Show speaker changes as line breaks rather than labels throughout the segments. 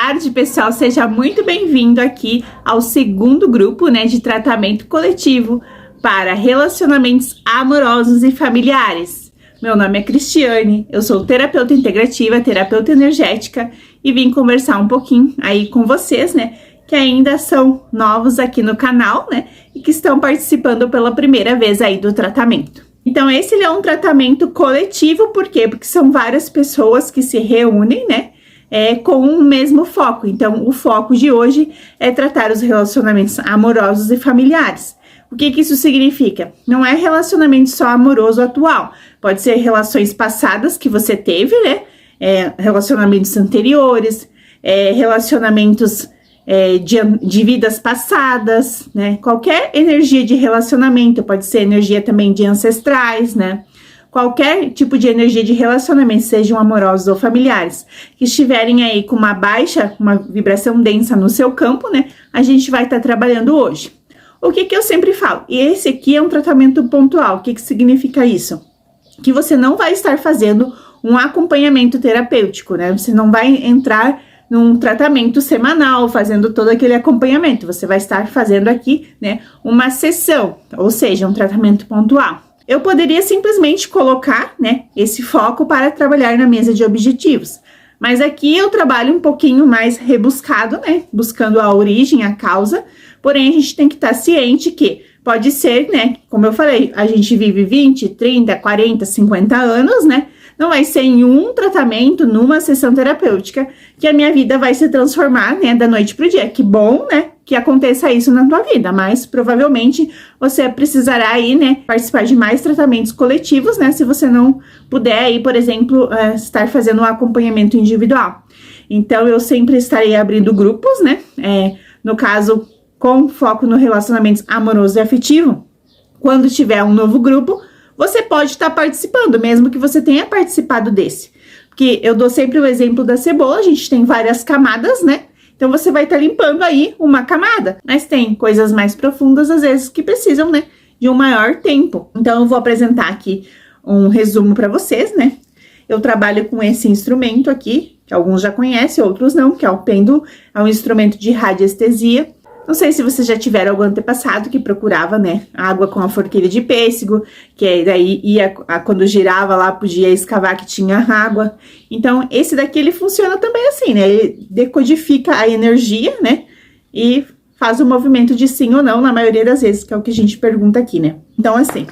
tarde, pessoal. Seja muito bem-vindo aqui ao segundo grupo, de tratamento coletivo para relacionamentos amorosos e familiares. Meu nome é Cristiane, eu sou terapeuta integrativa, terapeuta energética e vim conversar um pouquinho aí com vocês, que ainda são novos aqui no canal, e que estão participando pela primeira vez aí do tratamento. Então, esse é um tratamento coletivo, por quê? Porque são várias pessoas que se reúnem, com o mesmo foco. Então, o foco de hoje é tratar os relacionamentos amorosos e familiares. O que isso significa? Não é relacionamento só amoroso atual. Pode ser relações passadas que você teve, relacionamentos anteriores, relacionamentos de vidas passadas, Qualquer energia de relacionamento, pode ser energia também de ancestrais, Qualquer tipo de energia de relacionamento, sejam amorosos ou familiares, que estiverem aí com uma vibração densa no seu campo, a gente vai estar trabalhando hoje. O que eu sempre falo? E esse aqui é um tratamento pontual. O que significa isso? Que você não vai estar fazendo um acompanhamento terapêutico, Você não vai entrar num tratamento semanal, fazendo todo aquele acompanhamento. Você vai estar fazendo aqui, uma sessão, ou seja, um tratamento pontual. Eu poderia simplesmente colocar, esse foco para trabalhar na mesa de objetivos. Mas aqui eu trabalho um pouquinho mais rebuscado, buscando a origem, a causa. Porém, a gente tem que estar ciente que pode ser, como eu falei, a gente vive 20, 30, 40, 50 anos, Não vai ser em um tratamento, numa sessão terapêutica, que a minha vida vai se transformar, da noite pro dia. Que bom, que aconteça isso na tua vida, mas provavelmente você precisará aí, participar de mais tratamentos coletivos, se você não puder aí, por exemplo, estar fazendo um acompanhamento individual. Então, eu sempre estarei abrindo grupos, no caso, com foco no relacionamento amoroso e afetivo. Quando tiver um novo grupo, você pode estar participando, mesmo que você tenha participado desse. Porque eu dou sempre o exemplo da cebola, a gente tem várias camadas, Então, você vai estar limpando aí uma camada. Mas tem coisas mais profundas, às vezes, que precisam, de um maior tempo. Então, eu vou apresentar aqui um resumo para vocês, Eu trabalho com esse instrumento aqui, que alguns já conhecem, outros não, que é o pêndulo. É um instrumento de radiestesia. Não sei se vocês já tiveram algum antepassado que procurava, água com a forquilha de pêssego, que daí quando girava lá, podia escavar que tinha água. Então, esse daqui, ele funciona também assim, Ele decodifica a energia, E faz o movimento de sim ou não, na maioria das vezes, que é o que a gente pergunta aqui, Então, assim,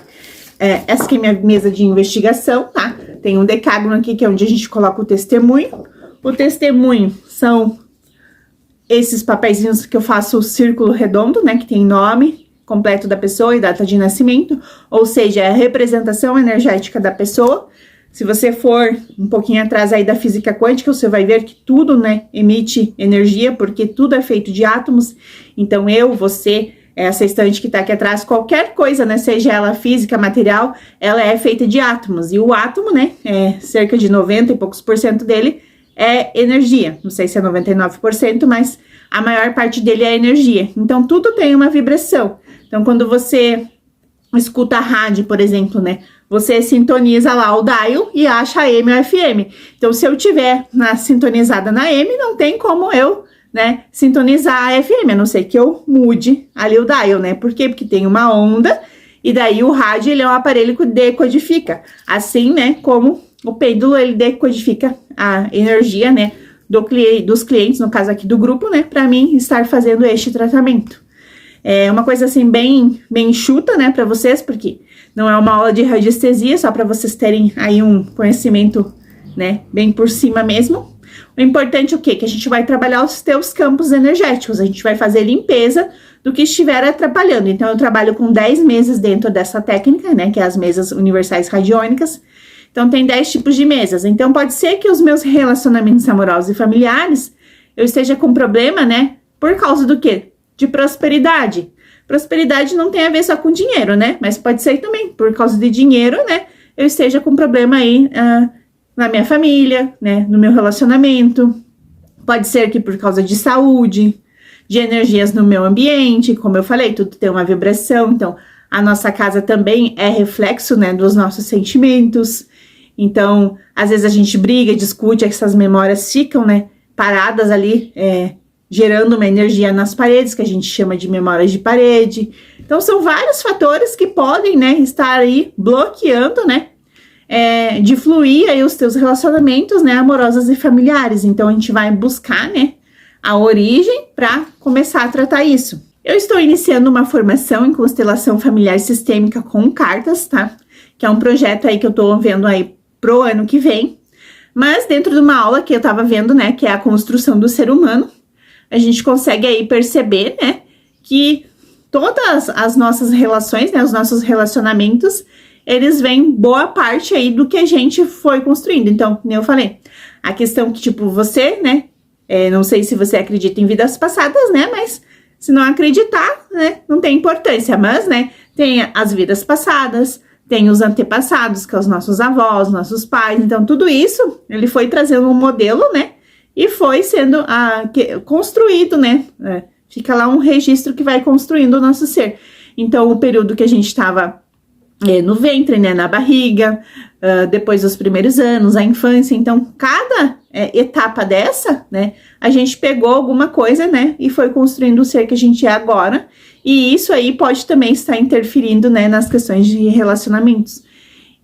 essa aqui é minha mesa de investigação, tá? Tem um decágono aqui, que é onde a gente coloca o testemunho. O testemunho são esses papeizinhos que eu faço o círculo redondo, que tem nome completo da pessoa e data de nascimento, ou seja, é a representação energética da pessoa. Se você for um pouquinho atrás aí da física quântica, você vai ver que tudo, emite energia, porque tudo é feito de átomos. Então, você, essa estante que tá aqui atrás, qualquer coisa, seja ela física, material, ela é feita de átomos. E o átomo, cerca de 90 e poucos por cento dele é energia. Não sei se é 99%, mas a maior parte dele é energia. Então, tudo tem uma vibração. Então, quando você escuta a rádio, por exemplo, você sintoniza lá o dial e acha a AM ou FM. Então, se eu tiver sintonizada na AM, não tem como eu, sintonizar a FM, a não ser que eu mude ali o dial, Por quê? Porque tem uma onda e daí o rádio, ele é um aparelho que decodifica. Assim, como o pêndulo, ele decodifica a energia, dos clientes, no caso aqui do grupo, para mim estar fazendo este tratamento. É uma coisa assim bem enxuta, para vocês, porque não é uma aula de radiestesia, só para vocês terem aí um conhecimento, bem por cima mesmo. O importante é o quê? Que a gente vai trabalhar os teus campos energéticos, a gente vai fazer limpeza do que estiver atrapalhando. Então, eu trabalho com 10 mesas dentro dessa técnica, que é as mesas universais radiônicas. Então, tem 10 tipos de mesas. Então, pode ser que os meus relacionamentos amorosos e familiares, eu esteja com problema, por causa do quê? De prosperidade. Prosperidade não tem a ver só com dinheiro, Mas pode ser também, por causa de dinheiro, eu esteja com problema aí na minha família, no meu relacionamento. Pode ser que por causa de saúde, de energias no meu ambiente, como eu falei, tudo tem uma vibração. Então, a nossa casa também é reflexo, dos nossos sentimentos. Então, às vezes a gente briga, discute, essas memórias ficam, paradas ali, gerando uma energia nas paredes, que a gente chama de memórias de parede. Então, são vários fatores que podem, né, estar aí bloqueando, né, de fluir aí os teus relacionamentos, né, amorosos e familiares. Então, a gente vai buscar, né, a origem para começar a tratar isso. Eu estou iniciando uma formação em constelação familiar sistêmica com cartas, tá? Que é um projeto aí que eu tô vendo aí pro ano que vem. Mas dentro de uma aula que eu tava vendo, né, que é a construção do ser humano, a gente consegue aí perceber, né, que todas as nossas relações, né, os nossos relacionamentos, eles vêm boa parte aí do que a gente foi construindo. Então, como eu falei, a questão que, tipo, você, né, não sei se você acredita em vidas passadas, né, mas se não acreditar, né, não tem importância. Mas, né, tem as vidas passadas, tem os antepassados, que são os nossos avós, nossos pais. Então, tudo isso, ele foi trazendo um modelo, né, e foi sendo construído, né, fica lá um registro que vai construindo o nosso ser. Então, o período que a gente estava no ventre, né, na barriga, depois dos primeiros anos, a infância. Então, cada etapa dessa, né, a gente pegou alguma coisa, né, e foi construindo o ser que a gente é agora. E isso aí pode também estar interferindo, né, nas questões de relacionamentos.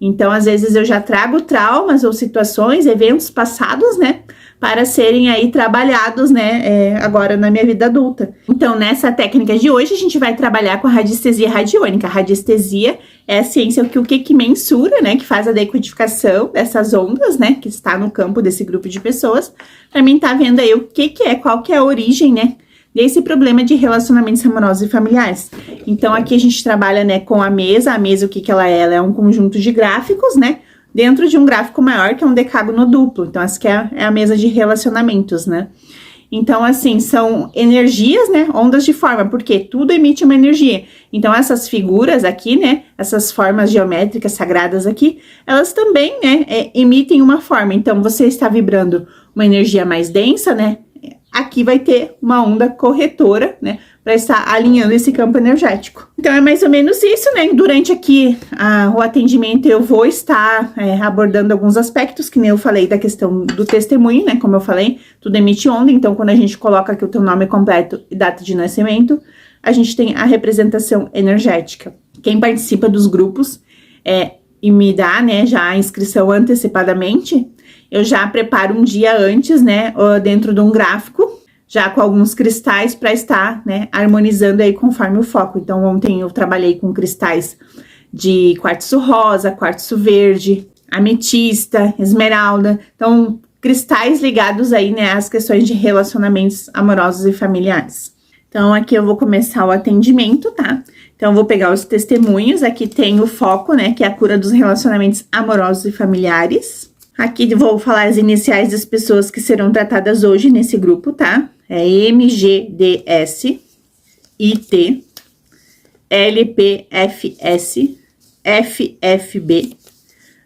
Então, às vezes eu já trago traumas ou situações, eventos passados, né, para serem aí trabalhados, né, agora na minha vida adulta. Então, nessa técnica de hoje, a gente vai trabalhar com a radiestesia radiônica. A radiestesia é a ciência que mensura, né, que faz a decodificação dessas ondas, né, que está no campo desse grupo de pessoas, para mim tá vendo aí qual que é a origem, né, desse problema de relacionamentos amorosos e familiares. Então, aqui a gente trabalha, né, com a mesa. A mesa, o que ela é? Ela é um conjunto de gráficos, né, dentro de um gráfico maior, que é um decágono duplo. Então, essa aqui é a mesa de relacionamentos, né? Então, assim, são energias, né, ondas de forma, porque tudo emite uma energia. Então, essas figuras aqui, né, essas formas geométricas sagradas aqui, elas também, né, emitem uma forma. Então, você está vibrando uma energia mais densa, né, aqui vai ter uma onda corretora, né, para estar alinhando esse campo energético. Então, é mais ou menos isso, né? Durante aqui o atendimento, eu vou estar abordando alguns aspectos, que nem eu falei da questão do testemunho, né? Como eu falei, tudo emite onda. Então, quando a gente coloca aqui o teu nome completo e data de nascimento, a gente tem a representação energética. Quem participa dos grupos e me dá, né, já a inscrição antecipadamente, eu já preparo um dia antes, né, dentro de um gráfico, já com alguns cristais para estar, né, harmonizando aí conforme o foco. Então, ontem eu trabalhei com cristais de quartzo rosa, quartzo verde, ametista, esmeralda. Então, cristais ligados aí, né, às questões de relacionamentos amorosos e familiares. Então, aqui eu vou começar o atendimento, tá? Então, eu vou pegar os testemunhos. Aqui tem o foco, né, que é a cura dos relacionamentos amorosos e familiares. Aqui vou falar as iniciais das pessoas que serão tratadas hoje nesse grupo, tá? É MGDS, IT, LPFS, FFB,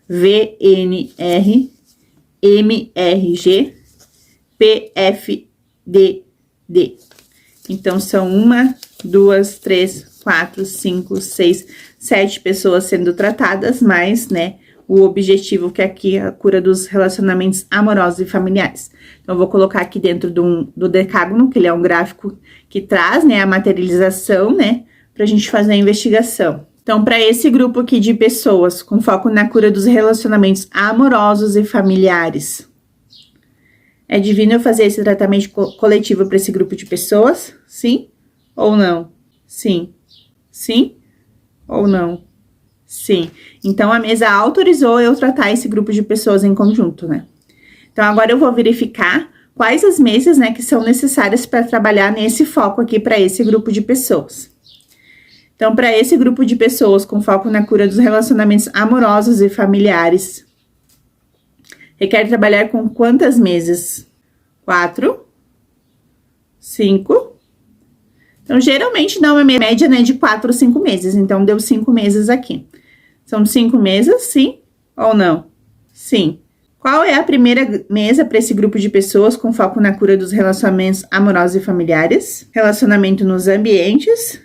VNR, MRG, PFDD. Então, são 1, 2, 3, 4, 5, 6, 7 pessoas sendo tratadas, mas, né, o objetivo que é aqui a cura dos relacionamentos amorosos e familiares. Então, eu vou colocar aqui dentro do decágono, que ele é um gráfico que traz, né, a materialização, né, pra gente fazer a investigação. Então, para esse grupo aqui de pessoas com foco na cura dos relacionamentos amorosos e familiares, é divino eu fazer esse tratamento coletivo para esse grupo de pessoas? Sim ou não? Sim. Sim ou não? Sim. Então, a mesa autorizou eu tratar esse grupo de pessoas em conjunto, né? Então, agora eu vou verificar quais as mesas, né, que são necessárias para trabalhar nesse foco aqui para esse grupo de pessoas. Então, para esse grupo de pessoas com foco na cura dos relacionamentos amorosos e familiares, requer trabalhar com quantas mesas? 4, 5. Então, geralmente dá uma média, né, de 4 ou 5 meses. Então, deu 5 mesas aqui. São 5 mesas, sim ou não? Sim. Qual é a primeira mesa para esse grupo de pessoas com foco na cura dos relacionamentos amorosos e familiares? Relacionamento nos ambientes.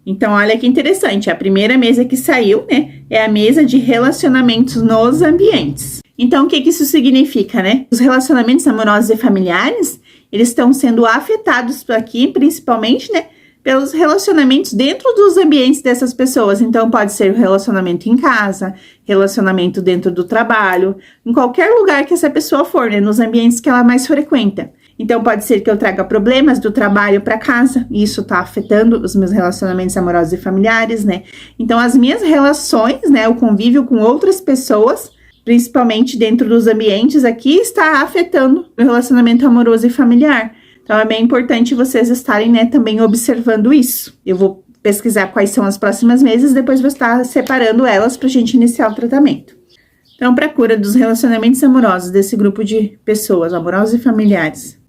Então, olha que interessante. A primeira mesa que saiu, né, é a mesa de relacionamentos nos ambientes. Então, o que isso significa, né? Os relacionamentos amorosos e familiares, eles estão sendo afetados aqui, principalmente, né, pelos relacionamentos dentro dos ambientes dessas pessoas. Então, pode ser o relacionamento em casa, relacionamento dentro do trabalho, em qualquer lugar que essa pessoa for, né, nos ambientes que ela mais frequenta. Então, pode ser que eu traga problemas do trabalho para casa, e isso tá afetando os meus relacionamentos amorosos e familiares, né? Então, as minhas relações, né, o convívio com outras pessoas, principalmente dentro dos ambientes aqui, está afetando o relacionamento amoroso e familiar. Então, é bem importante vocês estarem, né, também observando isso. Eu vou pesquisar quais são as próximas meses, depois vou estar separando elas para a gente iniciar o tratamento. Então, para a cura dos relacionamentos amorosos desse grupo de pessoas, amorosos e familiares.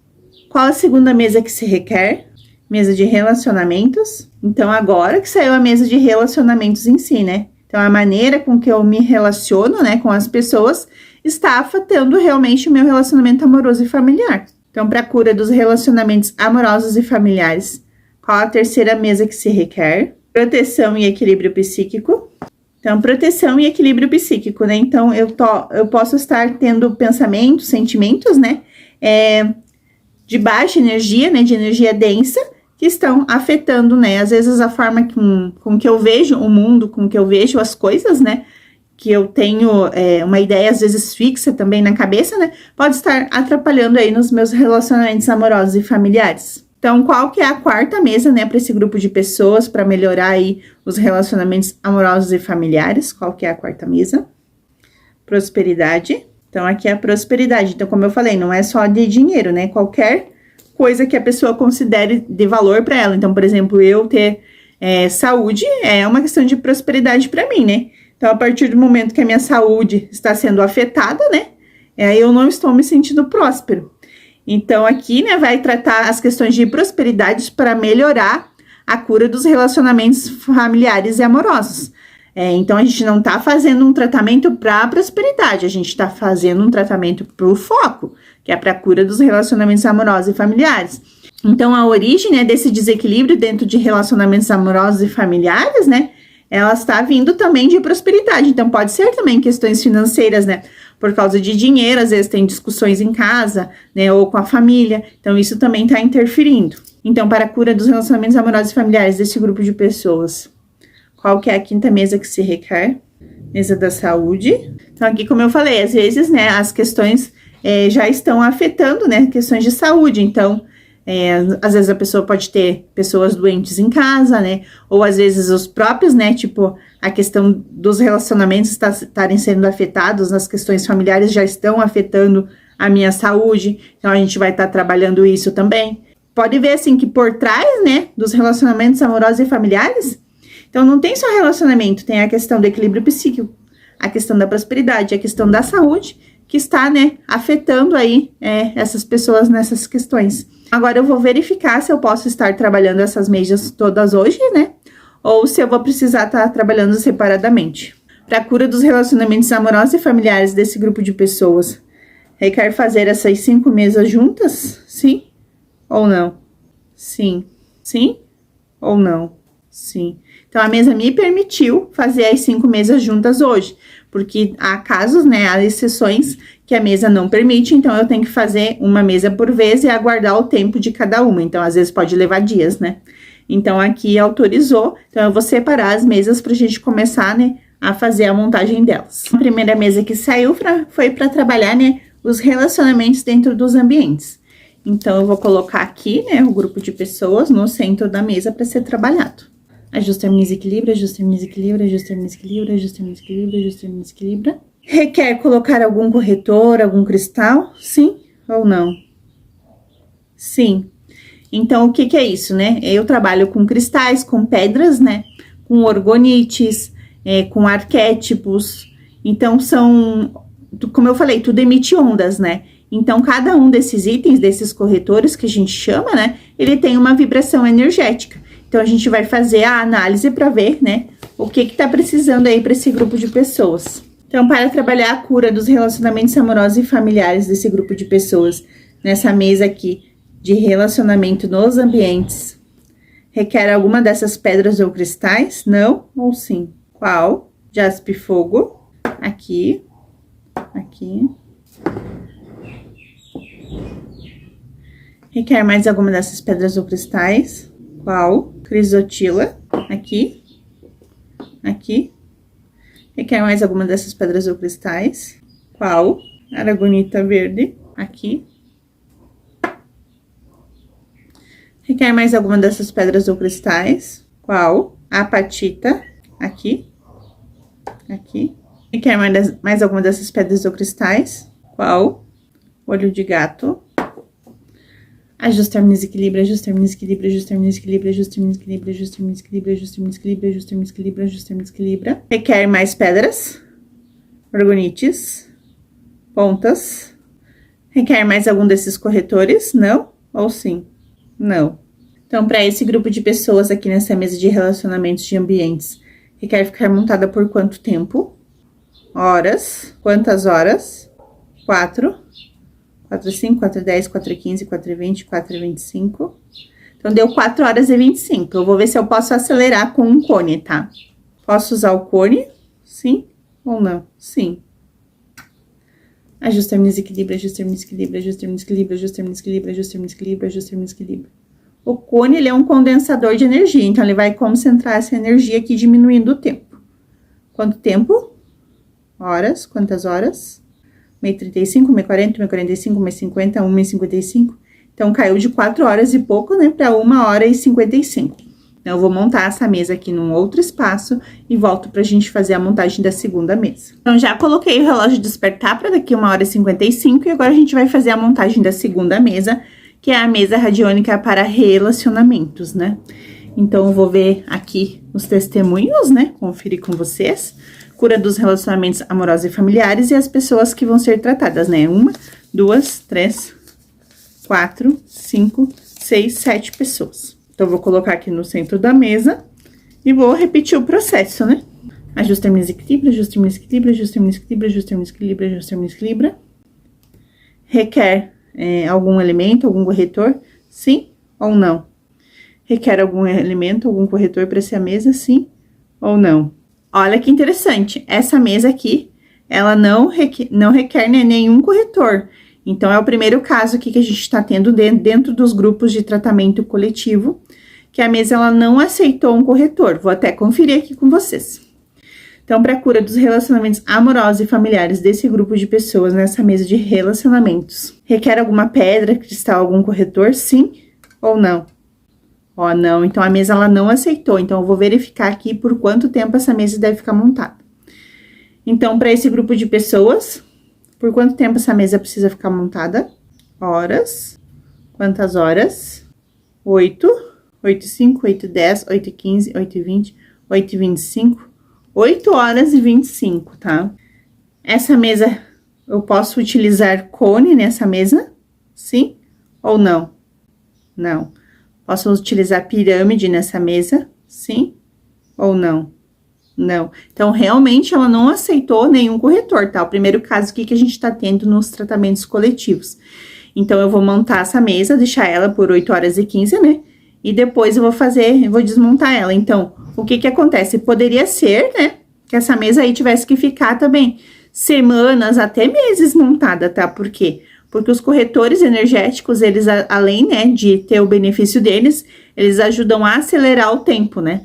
Qual a segunda mesa que se requer? Mesa de relacionamentos. Então, agora que saiu a mesa de relacionamentos em si, né? Então, a maneira com que eu me relaciono, né, com as pessoas está afetando realmente o meu relacionamento amoroso e familiar. Então, para a cura dos relacionamentos amorosos e familiares, qual a terceira mesa que se requer? Proteção e equilíbrio psíquico. Então, proteção e equilíbrio psíquico, né? Então, eu posso estar tendo pensamentos, sentimentos, né, de baixa energia, né, de energia densa, que estão afetando, né, às vezes a forma com que eu vejo o mundo, com que eu vejo as coisas, né, que eu tenho uma ideia às vezes fixa também na cabeça, né, pode estar atrapalhando aí nos meus relacionamentos amorosos e familiares. Então, qual que é a quarta mesa, né, para esse grupo de pessoas, para melhorar aí os relacionamentos amorosos e familiares? Qual que é a quarta mesa? Prosperidade. Então, aqui é a prosperidade. Então, como eu falei, não é só de dinheiro, né? Qualquer coisa que a pessoa considere de valor para ela. Então, por exemplo, eu ter saúde é uma questão de prosperidade para mim, né? Então, a partir do momento que a minha saúde está sendo afetada, né? Eu não estou me sentindo próspero. Então, aqui, né, vai tratar as questões de prosperidade para melhorar a cura dos relacionamentos familiares e amorosos. Então, a gente não tá fazendo um tratamento para prosperidade, a gente tá fazendo um tratamento para o foco, que é para a cura dos relacionamentos amorosos e familiares. Então, a origem, né, desse desequilíbrio dentro de relacionamentos amorosos e familiares, né, ela está vindo também de prosperidade. Então, pode ser também questões financeiras, né, por causa de dinheiro, às vezes tem discussões em casa, né, ou com a família. Então, isso também está interferindo. Então, para a cura dos relacionamentos amorosos e familiares desse grupo de pessoas, qual que é a quinta mesa que se requer? Mesa da saúde. Então, aqui, como eu falei, às vezes, né, as questões já estão afetando, né, questões de saúde. Então, às vezes a pessoa pode ter pessoas doentes em casa, né, ou às vezes os próprios, né, tipo, a questão dos relacionamentos estarem sendo afetados, nas questões familiares já estão afetando a minha saúde. Então, a gente vai estar trabalhando isso também. Pode ver, assim, que por trás, né, dos relacionamentos amorosos e familiares, então, não tem só relacionamento, tem a questão do equilíbrio psíquico, a questão da prosperidade, a questão da saúde, que está, né, afetando aí essas pessoas nessas questões. Agora, eu vou verificar se eu posso estar trabalhando essas mesas todas hoje, né, ou se eu vou precisar estar trabalhando separadamente. Para a cura dos relacionamentos amorosos e familiares desse grupo de pessoas, requer fazer essas 5 mesas juntas? Sim ou não? Sim. Sim ou não? Sim. Então, a mesa me permitiu fazer as 5 mesas juntas hoje, porque há casos, né, há exceções que a mesa não permite, então eu tenho que fazer uma mesa por vez e aguardar o tempo de cada uma. Então, às vezes pode levar dias, né? Então, aqui autorizou, então eu vou separar as mesas pra gente começar, né, a fazer a montagem delas. A primeira mesa que saiu foi para trabalhar, né, os relacionamentos dentro dos ambientes. Então, eu vou colocar aqui, né, o grupo de pessoas no centro da mesa para ser trabalhado. Ajuste, harmoniza, equilibra, ajuste, harmoniza, equilibra, ajuste, harmoniza, equilibra, ajuste, harmoniza, equilibra, ajuste, harmoniza, equilibra. Requer colocar algum corretor, algum cristal? Sim ou não? Sim. Então, o que que é isso, né? Eu trabalho com cristais, com pedras, né? Com orgonites, com arquétipos. Então, como eu falei, tudo emite ondas, né? Então, cada um desses itens, desses corretores que a gente chama, né? Ele tem uma vibração energética. Então, a gente vai fazer a análise para ver, né, o que tá precisando aí para esse grupo de pessoas. Então, para trabalhar a cura dos relacionamentos amorosos e familiares desse grupo de pessoas, nessa mesa aqui de relacionamento nos ambientes, requer alguma dessas pedras ou cristais? Não ou sim? Qual? Jaspe fogo, aqui. Aqui. Requer mais alguma dessas pedras ou cristais? Qual? Crisotila. Aqui. Aqui. Requer mais alguma dessas pedras ou cristais? Qual? Aragonita verde. Aqui. Requer mais alguma dessas pedras ou cristais? Qual? Apatita. Aqui. Aqui. Requer mais alguma dessas pedras ou cristais? Qual? Olho de gato. Ajuste, harmoniza, equilibra, ajuste, harmoniza, equilibra, ajuste, harmoniza, equilibra, ajuste, harmoniza, equilibra, ajuste, harmoniza, equilibra, ajuste, harmoniza, equilibra, ajuste, harmoniza, equilibra, ajuste, harmoniza, equilibra. Requer mais pedras, orgonites, pontas. Requer mais algum desses corretores? Não? Ou sim? Não. Então, para esse grupo de pessoas aqui nessa mesa de relacionamentos de ambientes, requer ficar montada por quanto tempo? Horas. Quantas horas? 4. 4h05, 4h10, 4h15, 4h20, 4h25. Então, deu 4h25. Eu vou ver se eu posso acelerar com um cone, tá? Posso usar o cone? Sim ou não? Sim. Ajuste, harmoniza, equilibra, ajuste, harmoniza, equilibra, ajuste, harmoniza, equilibra, ajuste, harmoniza, equilibra, ajuste, harmoniza, equilibra, ajuste, harmoniza, equilibra. O cone, ele é um condensador de energia, então ele vai concentrar essa energia aqui, diminuindo o tempo. Quanto tempo? Horas. Quantas horas? 1h35, 1h40, 1h45, 1h50, 1h55. Então, caiu de 4 horas e pouco, né, para 1h55. Então, eu vou montar essa mesa aqui num outro espaço e volto pra gente fazer a montagem da segunda mesa. Então, já coloquei o relógio despertar para daqui 1h55 e agora a gente vai fazer a montagem da segunda mesa, que é a mesa radiônica para relacionamentos, né? Então, eu vou ver aqui os testemunhos, né, conferir com vocês. Cura dos relacionamentos amorosos e familiares e as pessoas que vão ser tratadas, né? 1, 2, 3, 4, 5, 6, 7 pessoas. Então, eu vou colocar aqui no centro da mesa e vou repetir o processo, né? Ajuste, harmoniza, equilibra, ajuste, harmoniza, equilibra, ajuste, harmoniza, equilibra, ajuste, harmoniza, equilibra, ajuste, harmoniza, equilibra. Requer algum elemento, algum corretor? Sim ou não? Requer algum elemento, algum corretor para essa mesa? Sim ou não? Olha que interessante, essa mesa aqui, ela não requer né, nenhum corretor. Então, é o primeiro caso aqui que a gente está tendo dentro dos grupos de tratamento coletivo, que a mesa ela não aceitou um corretor. Vou até conferir aqui com vocês. Então, para a cura dos relacionamentos amorosos e familiares desse grupo de pessoas nessa mesa de relacionamentos, requer alguma pedra, cristal, algum corretor? Sim ou não? Ó, não. Então, a mesa, ela não aceitou. Então, eu vou verificar aqui por quanto tempo essa mesa deve ficar montada. Então, para esse grupo de pessoas, por quanto tempo essa mesa precisa ficar montada? Horas. Quantas horas? 8, 8h05, 8h10, 8h15, 8h20, 8h25, 8 horas e 25, tá? Essa mesa, eu posso utilizar cone nessa mesa? Sim ou não? Não. Posso utilizar pirâmide nessa mesa? Sim ou não? Não. Então, realmente, ela não aceitou nenhum corretor, tá? O primeiro caso aqui que a gente tá tendo nos tratamentos coletivos. Então, eu vou montar essa mesa, deixar ela por 8 horas e 15, né? E depois eu vou desmontar ela. Então, o que que acontece? Poderia ser, né? Que essa mesa aí tivesse que ficar também semanas, até meses montada, tá? Por quê? Porque os corretores energéticos, eles, além, né, de ter o benefício deles, eles ajudam a acelerar o tempo, né?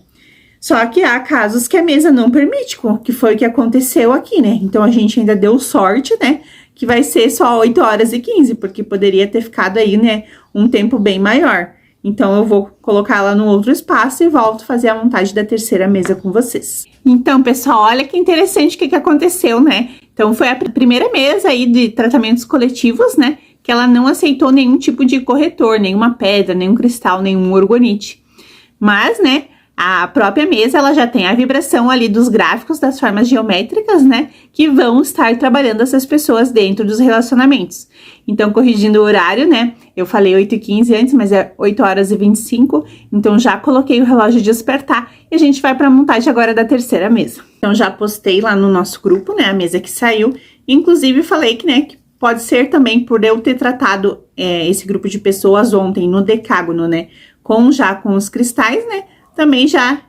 Só que há casos que a mesa não permite, que foi o que aconteceu aqui, né? Então, a gente ainda deu sorte, né? Que vai ser só 8 horas e 15, porque poderia ter ficado aí, né, um tempo bem maior. Então, eu vou colocar ela no outro espaço e volto a fazer a montagem da terceira mesa com vocês. Então, pessoal, olha que interessante o que aconteceu, né? Então, foi a primeira mesa aí de tratamentos coletivos, né? Que ela não aceitou nenhum tipo de corretor, nenhuma pedra, nenhum cristal, nenhum orgonite. Mas, né, a própria mesa, ela já tem a vibração ali dos gráficos das formas geométricas, né? Que vão estar trabalhando essas pessoas dentro dos relacionamentos. Então, corrigindo o horário, né? Eu falei 8h15 antes, mas é 8 horas e 25. Então, já coloquei o relógio de despertar. E a gente vai para a montagem agora da terceira mesa. Então, já postei lá no nosso grupo, né? A mesa que saiu. Inclusive, falei que, né? Que pode ser também por eu ter tratado esse grupo de pessoas ontem no decágono, né? Com os cristais, né? Também já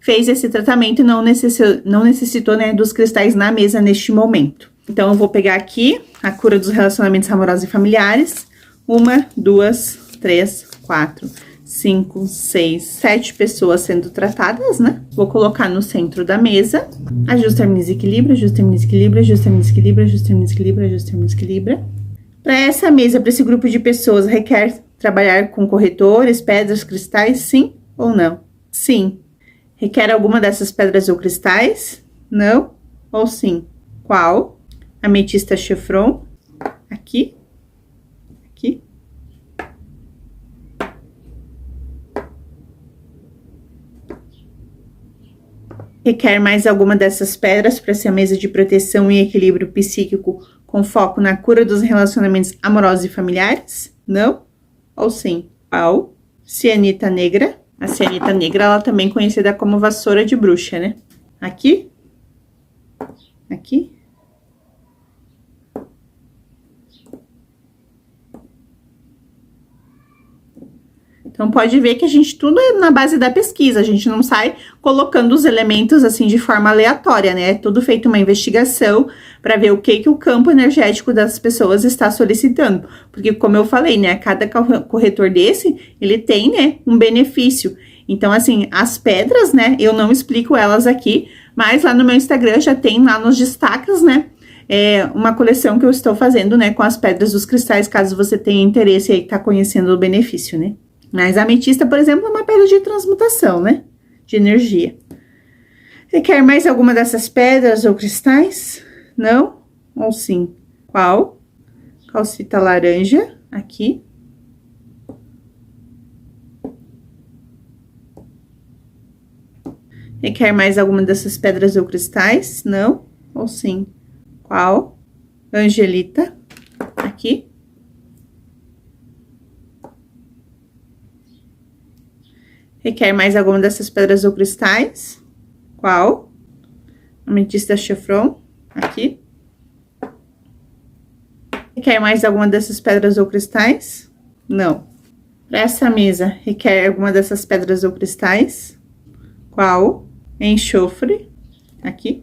fez esse tratamento e não necessitou, né, dos cristais na mesa neste momento. Então, eu vou pegar aqui a cura dos relacionamentos amorosos e familiares. 1, 2, 3, 4, 5, 6, 7 pessoas sendo tratadas, né? Vou colocar no centro da mesa. Ajuste, harmoniza, equilibra, ajuste, harmoniza, equilibra, ajuste, harmoniza, equilibra, ajuste, harmoniza, equilibra, ajuste, harmoniza, equilibra. Para essa mesa, para esse grupo de pessoas, requer trabalhar com corretores, pedras, cristais, sim ou não? Sim. Requer alguma dessas pedras ou cristais? Não ou sim? Qual? Ametista chevron, aqui, aqui. Requer mais alguma dessas pedras para ser a mesa de proteção e equilíbrio psíquico com foco na cura dos relacionamentos amorosos e familiares? Não ou sim? Qual? Cianita negra. A cianita negra, ela também é conhecida como vassoura de bruxa, né? Aqui. Aqui. Então, pode ver que a gente, tudo é na base da pesquisa, a gente não sai colocando os elementos, assim, de forma aleatória, né? É tudo feito uma investigação para ver o que o campo energético das pessoas está solicitando. Porque, como eu falei, né? Cada corretor desse, ele tem, né, um benefício. Então, assim, as pedras, né, eu não explico elas aqui, mas lá no meu Instagram já tem lá nos destaques, né? Uma coleção que eu estou fazendo, né, com as pedras dos cristais, caso você tenha interesse aí, tá conhecendo o benefício, né? Mas a ametista, por exemplo, é uma pedra de transmutação, né? De energia. Requer mais alguma dessas pedras ou cristais? Não? Ou sim? Qual? Calcita laranja, aqui. Requer mais alguma dessas pedras ou cristais? Não? Ou sim? Qual? Angelita, aqui. Requer mais alguma dessas pedras ou cristais? Qual? Ametista chevron, aqui. Requer mais alguma dessas pedras ou cristais? Não. Para essa mesa, requer alguma dessas pedras ou cristais? Qual? Enxofre, aqui.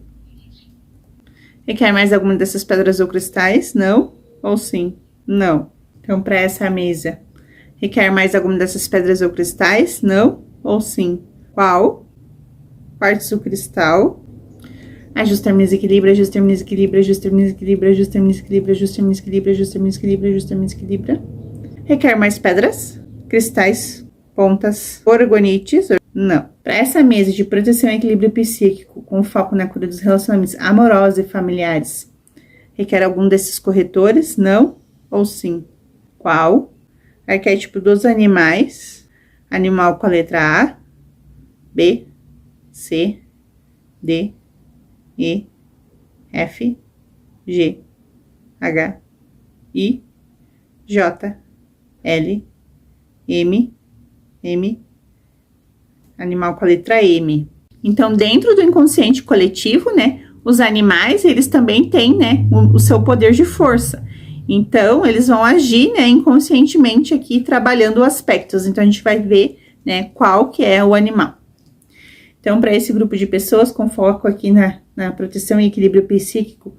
Requer mais alguma dessas pedras ou cristais? Não? Ou sim? Não. Então, para essa mesa, requer mais alguma dessas pedras ou cristais? Não? Ou sim? Qual? Quartzo cristal. Ajuste, harmoniza, equilibra, ajuste, harmoniza, equilibra, ajuste, harmoniza, equilibra, ajuste, harmoniza, equilibra, ajuste, harmoniza, equilibra, ajuste, harmoniza, equilibra, ajuste, harmoniza, equilibra. Requer mais pedras? Cristais, pontas, orgonites? Não. Para essa mesa de proteção e equilíbrio psíquico, com foco na cura dos relacionamentos amorosos e familiares, requer algum desses corretores? Não ou sim? Qual? Arquétipo dos animais. Animal com a letra A, B, C, D, E, F, G, H, I, J, L, M, M, animal com a letra M. Então, dentro do inconsciente coletivo, né, os animais, eles também têm, né, o seu poder de força. Então, eles vão agir, né, inconscientemente aqui, trabalhando aspectos. Então, a gente vai ver, né, qual que é o animal. Então, para esse grupo de pessoas, com foco aqui na proteção e equilíbrio psíquico,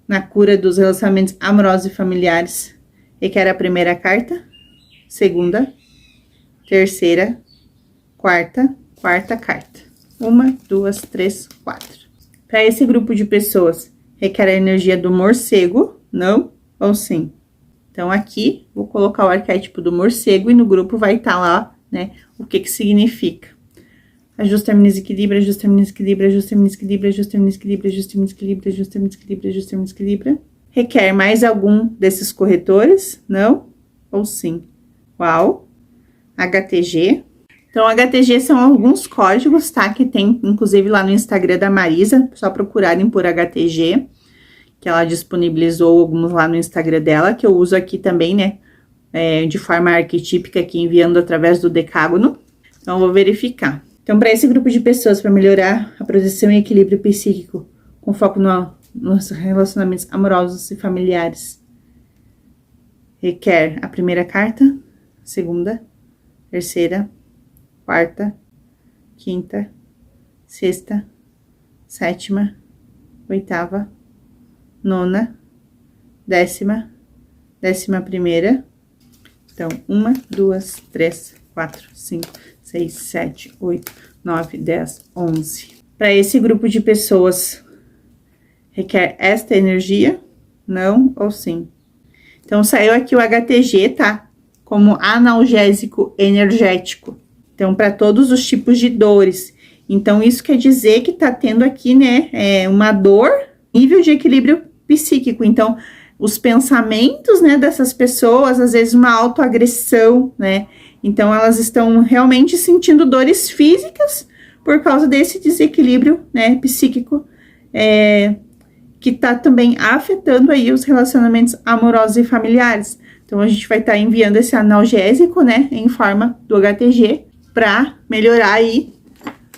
na cura dos relacionamentos amorosos e familiares, requer a primeira carta, segunda, terceira, quarta carta. 1, 2, 3, 4. Para esse grupo de pessoas, requer a energia do morcego, não ou sim? Então, aqui, vou colocar o arquétipo do morcego e no grupo vai estar lá, né, o que significa. Ajuste, harmoniza, equilibra, ajuste, harmoniza, equilibra, ajuste, harmoniza, equilibra, ajuste, harmoniza, equilibra, ajuste, harmoniza, equilibra, ajuste, harmoniza, equilibra, ajuste, harmoniza, equilibra. Requer mais algum desses corretores? Não ou sim? Qual? HTG. Então, HTG são alguns códigos, tá? Que tem, inclusive, lá no Instagram da Marisa, só procurarem por HTG, que ela disponibilizou alguns lá no Instagram dela, que eu uso aqui também, né? De forma arquetípica, aqui enviando através do decágono. Então, eu vou verificar. Então, para esse grupo de pessoas, para melhorar a proteção e equilíbrio psíquico, com foco nos relacionamentos amorosos e familiares, requer a primeira carta, segunda, terceira, quarta, quinta, sexta, sétima, oitava, nona, décima, 11ª. Então, 1, 2, 3, 4, 5, 6, 7, 8, 9, 10, 11. Para esse grupo de pessoas, requer esta energia? Não ou sim? Então, saiu aqui o HTG, tá? Como analgésico energético. Então, para todos os tipos de dores. Então, isso quer dizer que tá tendo aqui, né, uma dor, nível de equilíbrio psíquico. Então, os pensamentos, né, dessas pessoas, às vezes uma autoagressão, né? Então, elas estão realmente sentindo dores físicas por causa desse desequilíbrio, né, psíquico, que tá também afetando aí os relacionamentos amorosos e familiares. Então, a gente vai estar enviando esse analgésico, né, em forma do HTG, para melhorar aí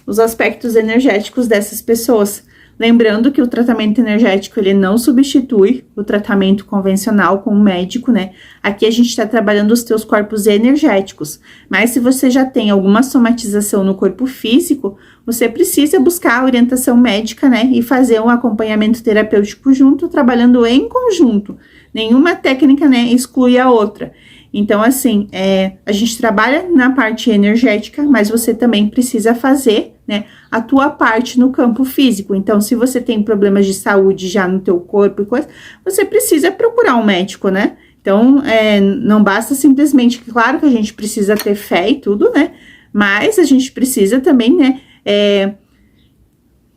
os aspectos energéticos dessas pessoas. Lembrando que o tratamento energético, ele não substitui o tratamento convencional com o médico, né? Aqui a gente está trabalhando os teus corpos energéticos. Mas se você já tem alguma somatização no corpo físico, você precisa buscar a orientação médica, né? E fazer um acompanhamento terapêutico junto, trabalhando em conjunto. Nenhuma técnica, né, exclui a outra. Então, assim, a gente trabalha na parte energética, mas você também precisa fazer, né, a tua parte no campo físico. Então, se você tem problemas de saúde já no teu corpo e coisa, você precisa procurar um médico, né? Então, não basta simplesmente, claro que a gente precisa ter fé e tudo, né? Mas a gente precisa também, né,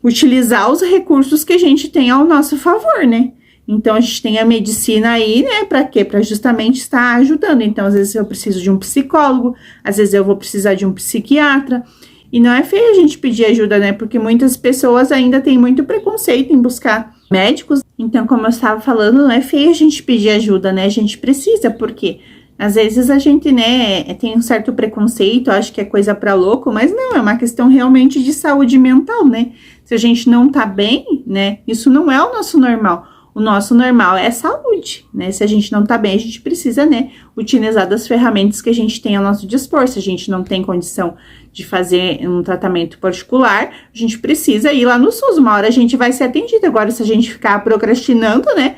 utilizar os recursos que a gente tem ao nosso favor, né? Então, a gente tem a medicina aí, né, pra quê? Pra justamente estar ajudando. Então, às vezes eu preciso de um psicólogo, às vezes eu vou precisar de um psiquiatra. E não é feio a gente pedir ajuda, né? Porque muitas pessoas ainda têm muito preconceito em buscar médicos. Então, como eu estava falando, não é feio a gente pedir ajuda, né? A gente precisa, porque às vezes a gente, né, tem um certo preconceito, acha que é coisa pra louco, mas não, é uma questão realmente de saúde mental, né? Se a gente não tá bem, né, isso não é o nosso normal. O nosso normal é saúde, né? Se a gente não tá bem, a gente precisa, né, utilizar das ferramentas que a gente tem ao nosso dispor. Se a gente não tem condição de fazer um tratamento particular, a gente precisa ir lá no SUS. Uma hora a gente vai ser atendido. Agora, se a gente ficar procrastinando, né,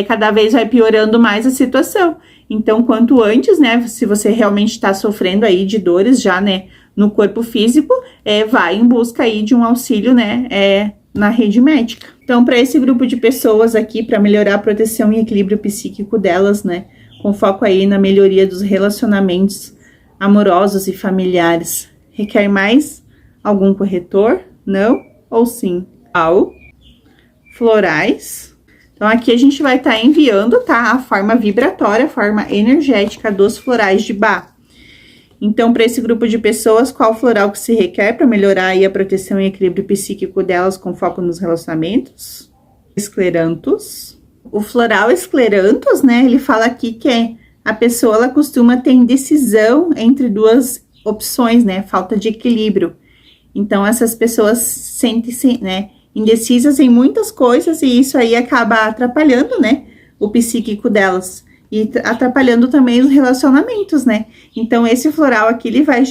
cada vez vai piorando mais a situação. Então, quanto antes, né, se você realmente está sofrendo aí de dores já, né, no corpo físico, vai em busca aí de um auxílio, né, na rede médica. Então, para esse grupo de pessoas aqui, para melhorar a proteção e equilíbrio psíquico delas, né, com foco aí na melhoria dos relacionamentos amorosos e familiares, requer mais algum corretor? Não ou sim? Florais. Então, aqui a gente vai estar enviando, tá, a forma vibratória, a forma energética dos florais de Bach. Então, para esse grupo de pessoas, qual floral que se requer para melhorar aí a proteção e equilíbrio psíquico delas com foco nos relacionamentos? Escleranthus. O floral escleranthus, né, ele fala aqui que a pessoa, ela costuma ter indecisão entre duas opções, né, falta de equilíbrio. Então, essas pessoas sentem-se, né, indecisas em muitas coisas e isso aí acaba atrapalhando, né, o psíquico delas. E atrapalhando também os relacionamentos, né? Então, esse floral aqui, ele vai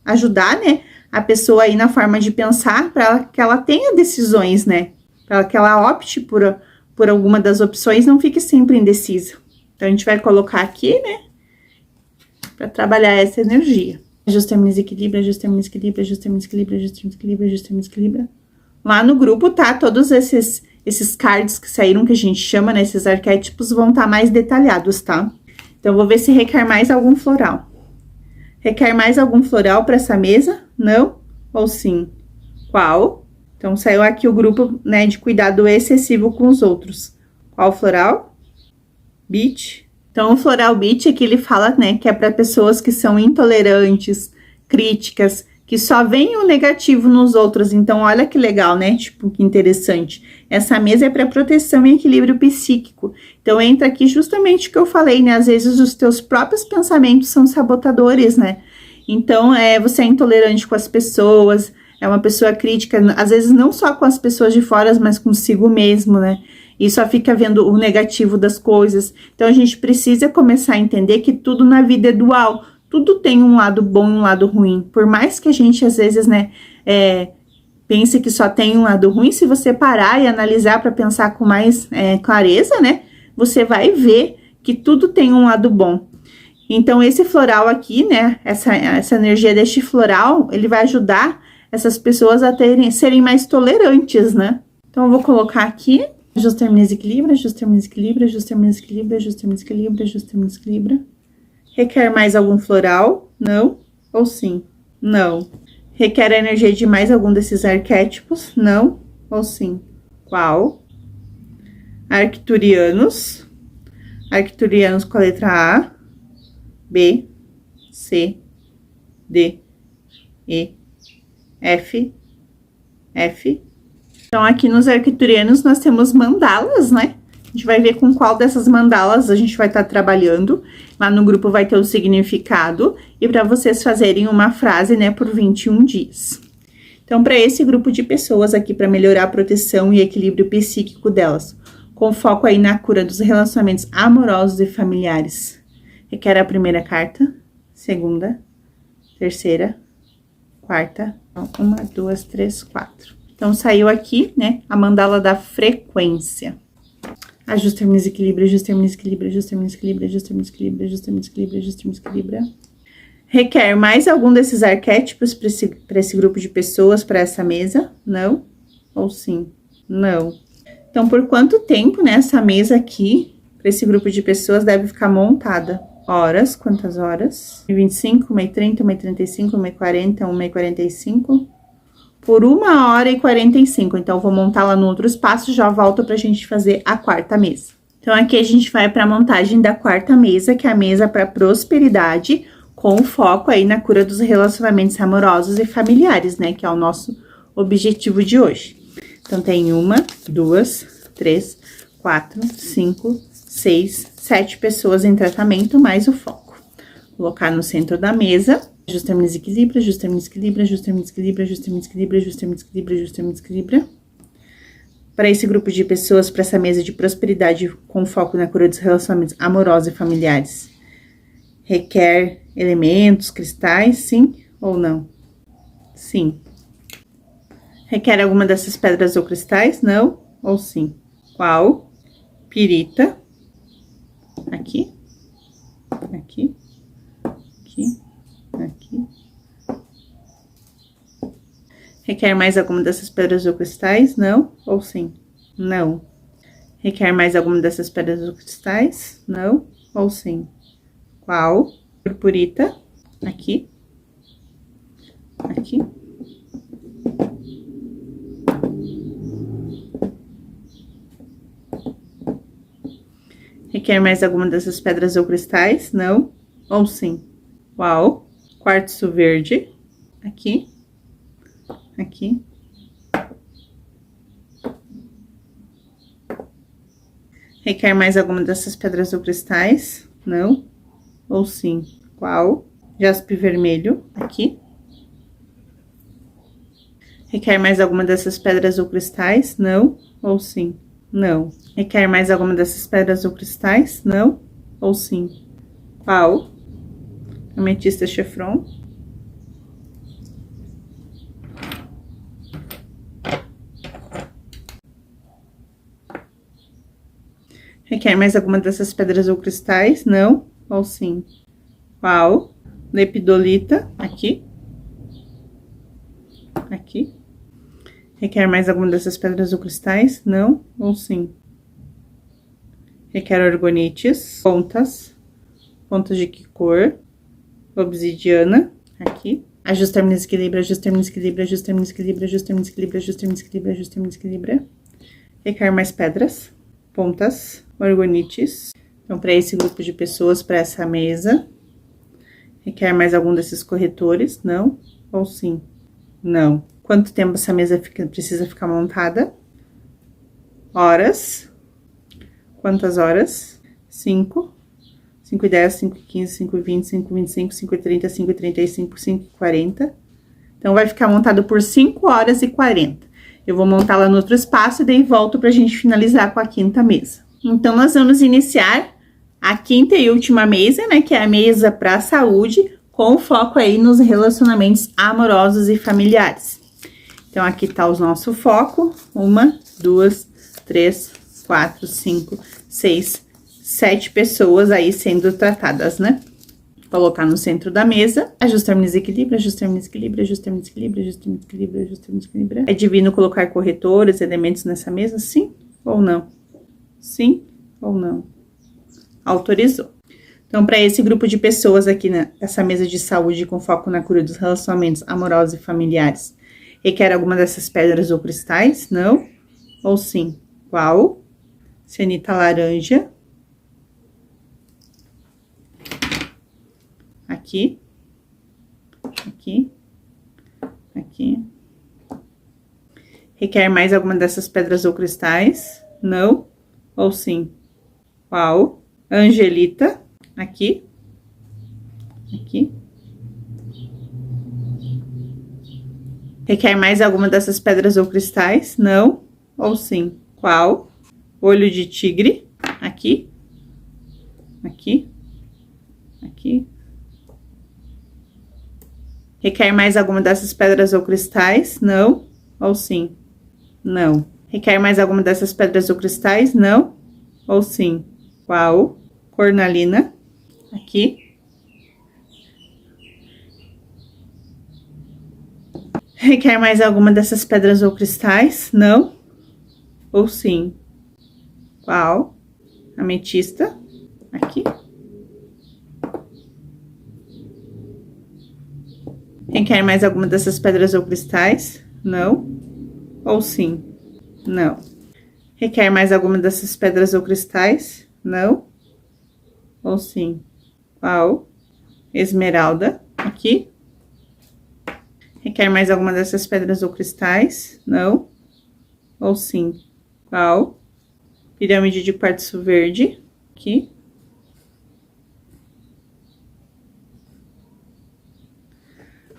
ajudar, né, a pessoa aí na forma de pensar, para que ela tenha decisões, né? Para que ela opte por alguma das opções, não fique sempre indecisa. Então, a gente vai colocar aqui, né, para trabalhar essa energia. Ajustemos equilíbrio, ajustemos equilíbrio, ajustemos equilíbrio, ajustemos equilíbrio, ajustemos equilíbrio. Lá no grupo, tá, todos esses cards que saíram, que a gente chama, né, esses arquétipos, vão estar mais detalhados, tá? Então, vou ver se requer mais algum floral. Requer mais algum floral para essa mesa? Não ou sim? Qual? Então, saiu aqui o grupo, né, de cuidado excessivo com os outros. Qual floral? Beach. Então, o floral beach aqui ele fala, né, que é para pessoas que são intolerantes, críticas, que só veem o negativo nos outros. Então, olha que legal, né? Tipo, que interessante. Essa mesa é para proteção e equilíbrio psíquico. Então, entra aqui justamente o que eu falei, né? Às vezes, os teus próprios pensamentos são sabotadores, né? Então, você é intolerante com as pessoas, é uma pessoa crítica, às vezes não só com as pessoas de fora, mas consigo mesmo, né? E só fica vendo o negativo das coisas. Então, a gente precisa começar a entender que tudo na vida é dual. Tudo tem um lado bom e um lado ruim. Por mais que a gente, às vezes, né, pense que só tem um lado ruim. Se você parar e analisar para pensar com mais clareza, né? Você vai ver que tudo tem um lado bom. Então, esse floral aqui, né? Essa energia deste floral, ele vai ajudar essas pessoas a serem mais tolerantes, né? Então, eu vou colocar aqui. Ajustar menos equilíbrio, ajustar menos equilíbrio, ajustar menos equilíbrio, ajustar menos equilíbrio, ajustar menos equilíbrio. Requer mais algum floral? Não ou sim? Não. Requer a energia de mais algum desses arquétipos? Não ou sim? Qual? Arcturianos. Arcturianos com a letra A, B, C, D, E, F, F. Então, aqui nos arcturianos nós temos mandalas, né? A gente vai ver com qual dessas mandalas a gente vai estar trabalhando. Lá no grupo vai ter o significado e para vocês fazerem uma frase, né, por 21 dias. Então, para esse grupo de pessoas aqui, para melhorar a proteção e equilíbrio psíquico delas, com foco aí na cura dos relacionamentos amorosos e familiares, requer a primeira carta, segunda, terceira, quarta, 1, 2, 3, 4. Então, saiu aqui, né, a mandala da frequência. Ajusta menos equilíbrio, ajusta menos equilíbrio, ajusta menos equilíbrio, ajusta menos equilíbrio, ajusta menos equilíbrio, ajusta menos equilíbrio. Requer mais algum desses arquétipos para esse grupo de pessoas, para essa mesa? Não ou sim? Não. Então, por quanto tempo, né, essa mesa aqui, para esse grupo de pessoas, deve ficar montada? Horas, quantas horas? 1h25, 1h30, 1h35, 1h40, 1h45... por 1h45, então, eu vou montar lá no outro espaço, já volto pra gente fazer a quarta mesa. Então, aqui a gente vai pra montagem da quarta mesa, que é a mesa pra prosperidade, com foco aí na cura dos relacionamentos amorosos e familiares, né, que é o nosso objetivo de hoje. Então, tem 1, 2, 3, 4, 5, 6, 7 pessoas em tratamento, mais o foco. Colocar no centro da mesa. Ajusta menos equilíbrio, ajusta menos equilíbrio, ajusta menos equilíbrio, ajusta menos equilíbrio, ajusta menos equilíbrio, ajusta menos equilíbrio. Para esse grupo de pessoas, para essa mesa de prosperidade com foco na cura dos relacionamentos amorosos e familiares, requer elementos, cristais, sim ou não? Sim. Requer alguma dessas pedras ou cristais? Não ou sim? Qual? Pirita. Aqui. Aqui. Aqui. Aqui. Requer mais alguma dessas pedras ou cristais? Não ou sim? Não. Requer mais alguma dessas pedras ou cristais? Não ou sim? Qual? Purpurita. Aqui. Aqui. Requer mais alguma dessas pedras ou cristais? Não ou sim? Qual? Quartzo verde. Aqui. Aqui. Requer mais alguma dessas pedras ou cristais? Não ou sim? Qual? Jaspe vermelho. Aqui. Requer mais alguma dessas pedras ou cristais? Não ou sim? Não. Requer mais alguma dessas pedras ou cristais? Não ou sim? Qual? Ametista chefron. Requer mais alguma dessas pedras ou cristais? Não ou sim? Qual? Lepidolita. Aqui. Aqui. Requer mais alguma dessas pedras ou cristais? Não ou sim? Requer orgonites. Pontas. Pontas de que cor? Obsidiana, aqui. Ajustar menos equilíbrio, ajustar menos equilíbrio, ajustar menos equilíbrio, ajustar menos equilíbrio, ajustar menos equilíbrio, ajustar menos equilíbrio. Requer mais pedras, pontas, orgonites. Então, para esse grupo de pessoas, para essa mesa, requer mais algum desses corretores? Não ou sim? Não. Quanto tempo essa mesa precisa ficar montada? Horas. Quantas horas? 5. 5h10, 5h15, 5h20, 5h25, 5h30, 5h35, 5h40. Então, vai ficar montado por 5 horas e 40. Eu vou montar lá no outro espaço e daí volto pra gente finalizar com a quinta mesa. Então, nós vamos iniciar a quinta e última mesa, né? Que é a mesa pra saúde, com foco aí nos relacionamentos amorosos e familiares. Então, aqui tá o nosso foco. 1, 2, 3, 4, 5, 6, 7 pessoas aí sendo tratadas, né? Colocar no centro da mesa, ajustar no desequilíbrio, ajustar no desequilíbrio, ajustar no desequilíbrio, ajustar no desequilíbrio, ajustar no desequilíbrio. É divino colocar corretores, elementos nessa mesa? Sim ou não? Sim ou não? Autorizou. Então, para esse grupo de pessoas aqui nessa mesa de saúde com foco na cura dos relacionamentos amorosos e familiares, requer alguma dessas pedras ou cristais? Não? Ou sim? Qual? Cianita laranja. Aqui. Aqui. Aqui. Requer mais alguma dessas pedras ou cristais? Não? Ou sim? Qual? Angelita. Aqui. Aqui. Requer mais alguma dessas pedras ou cristais? Não? Ou sim? Qual? Olho de tigre. Aqui. Aqui. Aqui. Requer mais alguma dessas pedras ou cristais? Não? Ou sim? Não. Requer mais alguma dessas pedras ou cristais? Não? Ou sim? Qual? Cornalina. Aqui. Requer mais alguma dessas pedras ou cristais? Não? Ou sim? Qual? Ametista. Aqui. Requer mais alguma dessas pedras ou cristais? Não? Ou sim? Não. Requer mais alguma dessas pedras ou cristais? Não? Ou sim? Qual? Esmeralda. Aqui. Requer mais alguma dessas pedras ou cristais? Não? Ou sim? Qual? Pirâmide de quartzo verde. Aqui.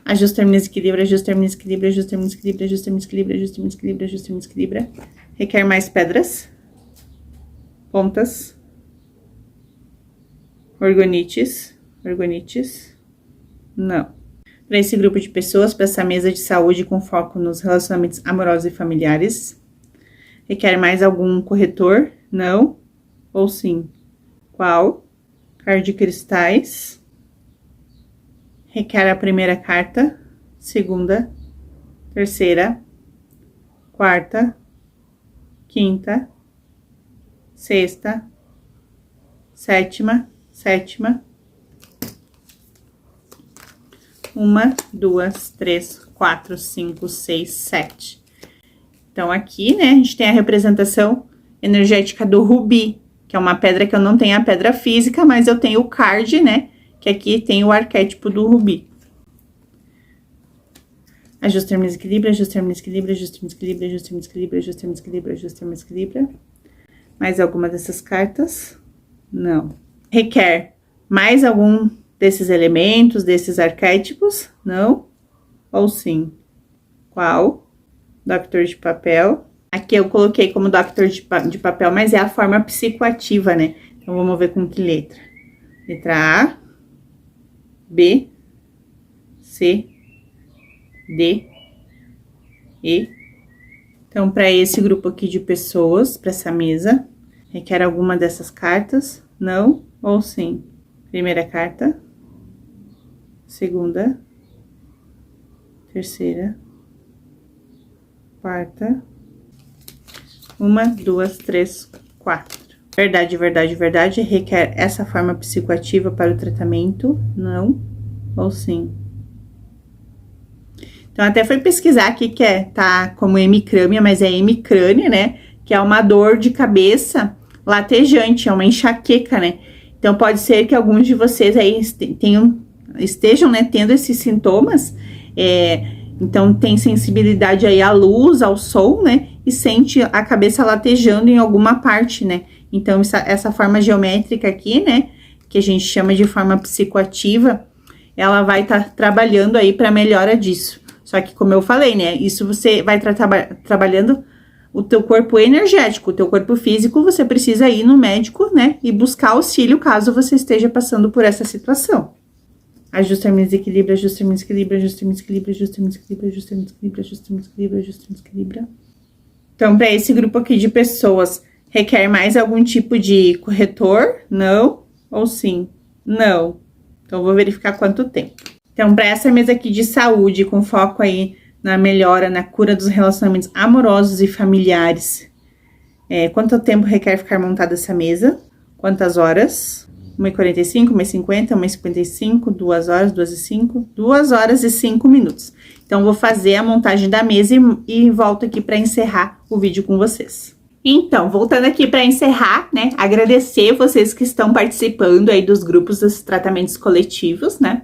Ajustar no equilíbrio, ajustar no equilíbrio, ajustar no equilíbrio, ajustar no equilíbrio, ajustar no equilíbrio, ajustar no equilíbrio. Requer mais pedras. Pontas. Orgonites. Orgonites. Não. Para esse grupo de pessoas, para essa mesa de saúde com foco nos relacionamentos amorosos e familiares. Requer mais algum corretor? Não. Ou sim? Qual? Cardicristais. Requer a primeira carta, segunda, terceira, quarta, quinta, sexta, sétima. 1, 2, 3, 4, 5, 6, 7. Então, aqui, né, a gente tem a representação energética do rubi, que é uma pedra que eu não tenho a pedra física, mas eu tenho o card, né, que aqui tem o arquétipo do rubi. Ajustar no equilíbrio, ajustar no equilíbrio, ajustar no equilíbrio, ajustar no equilíbrio, ajustar no equilíbrio, ajustar no equilíbrio. Mais alguma dessas cartas? Não. Requer mais algum desses elementos, desses arquétipos? Não? Ou sim? Qual? Doctor de papel. Aqui eu coloquei como Doctor de papel, mas é a forma psicoativa, né? Então, vamos ver com que letra. Letra A, B, C, D, E. Então, para esse grupo aqui de pessoas, para essa mesa, requer alguma dessas cartas? Não ou sim? Primeira carta, segunda, terceira, quarta, 1, 2, 3, 4. Verdade, verdade, verdade. Requer essa forma psicoativa para o tratamento? Não ou sim? Então, até foi pesquisar aqui que tá como hemicrâmia, mas é hemicrânia, né? Que é uma dor de cabeça latejante, é uma enxaqueca, né? Então, pode ser que alguns de vocês aí estejam, né, tendo esses sintomas, então tem sensibilidade aí à luz, ao som, né? E sente a cabeça latejando em alguma parte, né? Então, essa forma geométrica aqui, né? Que a gente chama de forma psicoativa, ela vai estar trabalhando aí para melhora disso. Só que, como eu falei, né? Isso você vai trabalhando o teu corpo energético, o teu corpo físico, você precisa ir no médico, né? E buscar auxílio caso você esteja passando por essa situação. Ajusta-me, desequilibra, ajusta-me, desequilibra, ajusta-me, desequilibra, ajusta-me, desequilibra, ajusta-me, desequilibra, ajusta-me, desequilibra, ajusta-me, desequilibra. Então, para esse grupo aqui de pessoas, requer mais algum tipo de corretor? Não? Ou sim? Não. Então, eu vou verificar quanto tempo. Então, para essa mesa aqui de saúde, com foco aí na melhora, na cura dos relacionamentos amorosos e familiares, quanto tempo requer ficar montada essa mesa? Quantas horas? 1h45, 1h50, 1h55, 2 horas, 2h05, 2 horas e 5 minutos. Então, vou fazer a montagem da mesa e volto aqui para encerrar o vídeo com vocês. Então, voltando aqui para encerrar, né, agradecer vocês que estão participando aí dos grupos dos tratamentos coletivos, né?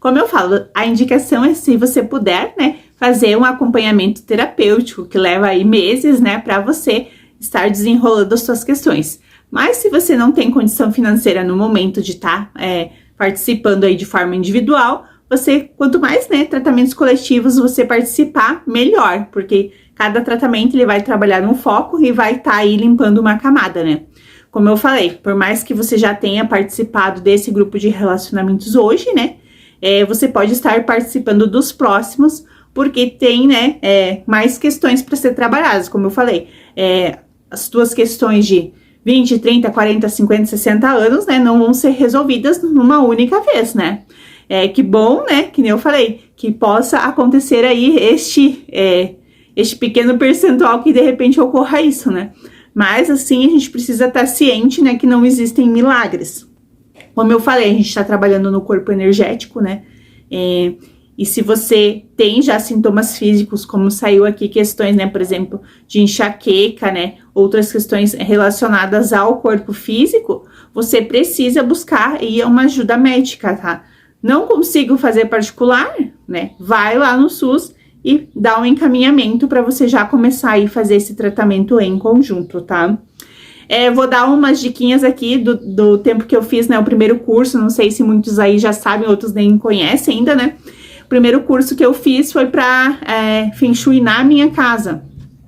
Como eu falo, a indicação é, se você puder, né, fazer um acompanhamento terapêutico que leva aí meses, né, para você estar desenrolando as suas questões. Mas se você não tem condição financeira no momento de estar participando aí de forma individual, quanto mais, né, tratamentos coletivos você participar, melhor, porque cada tratamento ele vai trabalhar num foco e vai estar aí limpando uma camada, né? Como eu falei, por mais que você já tenha participado desse grupo de relacionamentos hoje, né, você pode estar participando dos próximos, porque tem, né, mais questões para ser trabalhadas, como eu falei, as tuas questões de 20, 30, 40, 50, 60 anos, né, não vão ser resolvidas numa única vez, né? Que bom, né, que nem eu falei, que possa acontecer aí este pequeno percentual que de repente ocorra isso, né? Mas assim, a gente precisa estar ciente, né, que não existem milagres. Como eu falei, a gente está trabalhando no corpo energético, né? E se você tem já sintomas físicos, como saiu aqui questões, né, por exemplo, de enxaqueca, né, outras questões relacionadas ao corpo físico, você precisa buscar aí uma ajuda médica, tá? Não consigo fazer particular, né? Vai lá no SUS e dá um encaminhamento para você já começar aí fazer esse tratamento em conjunto, tá? Vou dar umas diquinhas aqui do tempo que eu fiz, né, o primeiro curso, não sei se muitos aí já sabem, outros nem conhecem ainda, né? O primeiro curso que eu fiz foi para Feng Shui na minha casa.